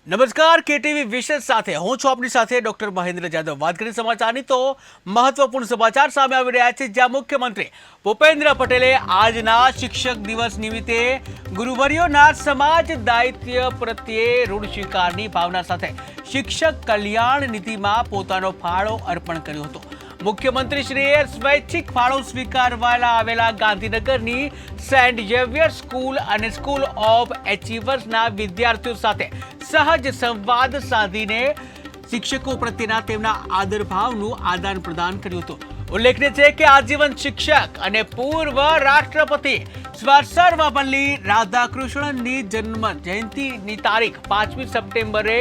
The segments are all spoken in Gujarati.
નમસ્કાર, કેટીવી વિશેષ સાથે હું છું આપની સાથે ડોક્ટર મહેન્દ્ર જાદવ। વાત કરીએ સમાચારની તો મહત્વપૂર્ણ સમાચાર સામે આવી રહ્યા છે, જ્યાં મુખ્યમંત્રી ભૂપેન્દ્ર પટેલે આજના શિક્ષક દિવસ નિમિત્તે ગુરુવર્યોના સમાજ દાયિત્વ પ્રત્યે ઋણ સ્વીકારની ભાવના સાથે શિક્ષક કલ્યાણ નીતિમાં પોતાનો ફાળો અર્પણ કર્યો હતો। મુખ્યમંત્રીશ્રીએ સ્વૈચ્છિક ફાળો સ્વીકારવા આવેલા ગાંધીનગરની સેન્ટ ઝેવિયર સ્કૂલ અને સ્કૂલ ઓફ એચિવર્સના વિદ્યાર્થીઓ સાથે સહજ સંવાદ સાધીને શિક્ષકો પ્રત્યેના તેમના આદરભાવનું આદાન પ્રદાન કર્યું હતું। ઉલ્લેખનીય છે કે આજીવન શિક્ષક અને પૂર્વ રાષ્ટ્રપતિ સર્વપલ્લી રાધાકૃષ્ણનની જન્મ જયંતિની તારીખ 5મી સપ્ટેમ્બરે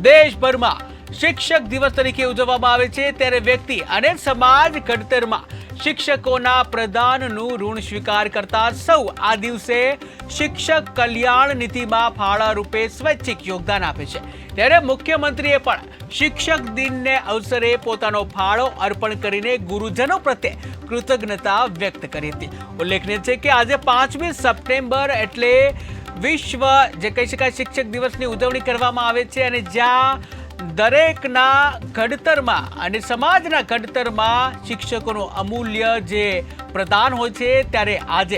દેશભરમાં શિક્ષક દિવસ તરીકે ઉજવવામાં આવે છે, ત્યારે વ્યક્તિ અને સમાજ ઘડતરમાં શિક્ષકોના પ્રદાનનું ઋણ સ્વીકાર કરતા સૌ આ દિવસે શિક્ષક કલ્યાણ નીતિમાં ફાળા રૂપે સ્વૈચ્છિક યોગદાન આપે છે। ત્યારે મુખ્યમંત્રીએ પણ શિક્ષક દિનને અવસરે પોતાનો ફાળો અર્પણ કરીને ગુરુજનો પ્રત્યે કૃતજ્ઞતા વ્યક્ત કરી હતી। ઉલ્લેખનીય છે કે આજે 5મી સપ્ટેમ્બર એટલે વિશ્વ જે કહી શકાય શિક્ષક દિવસની ઉજવણી કરવામાં આવે છે, અને જ્યાં દરેકના ઘડતરમાં અને સમાજના ઘડતરમાં શિક્ષકોનું અમૂલ્ય જે પ્રદાન હોય છે, ત્યારે આજે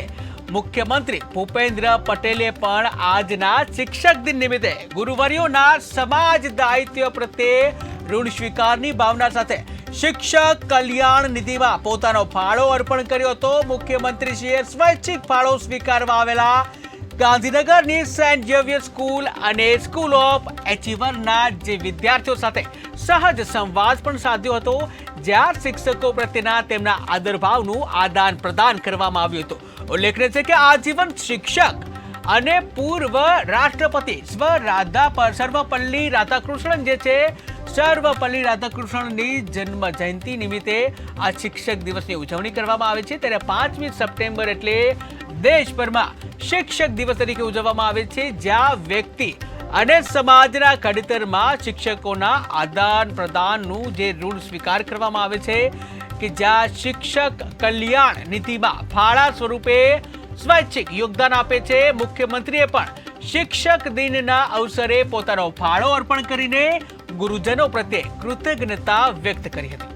મુખ્યમંત્રી ભૂપેન્દ્ર પટેલે પણ આજના શિક્ષક દિન નિમિત્તે ગુરુવર્યોના સમાજ દાયિત્વ પ્રત્યે ઋણ સ્વીકારની ભાવના સાથે શિક્ષક કલ્યાણ નીતિમાં પોતાનો ફાળો અર્પણ કર્યો હતો। મુખ્યમંત્રીશ્રીએ સ્વૈચ્છિક ફાળો સ્વીકારવા આવેલા ગાંધીનગરની સેન્ટ ઝેવિયર સ્કૂલ અને સ્કૂલ ઓફ એચિવરના જે વિદ્યાર્થીઓ સાથે સહજ સંવાદ પણ સાધ્યો હતો, જ્યાં શિક્ષકો પ્રત્યેના તેમના આદરભાવનું આદાન પ્રદાન કરવામાં આવ્યું હતું। ઉલ્લેખનીય છે કે આજીવન શિક્ષક અને પૂર્વ રાષ્ટ્રપતિ સર્વપલ્લી રાધાકૃષ્ણન જે છે સર્વપલ્લી રાધાકૃષ્ણનની જન્મ જયંતિ નિમિત્તે આ શિક્ષક દિવસની ઉજવણી કરવામાં આવે છે, ત્યારે 5મી સપ્ટેમ્બર એટલે દેશભરમાં શિક્ષક દિવસ તરીકે ઉજવવામાં આવે છે, જ્યાં વ્યક્તિ અને સમાજના ઘડતરમાં શિક્ષકોના આદાન પ્રદાનનું જે ઋણ સ્વીકાર કરવામાં આવે છે, કે જ્યાં શિક્ષક કલ્યાણ નીતિમાં ફાળા સ્વરૂપે સ્વૈચ્છિક યોગદાન આપે છે। મુખ્યમંત્રીએ પણ શિક્ષક દિનના અવસરે પોતાનો ફાળો અર્પણ કરીને ગુરુજનો પ્રત્યે કૃતજ્ઞતા વ્યક્ત કરી હતી।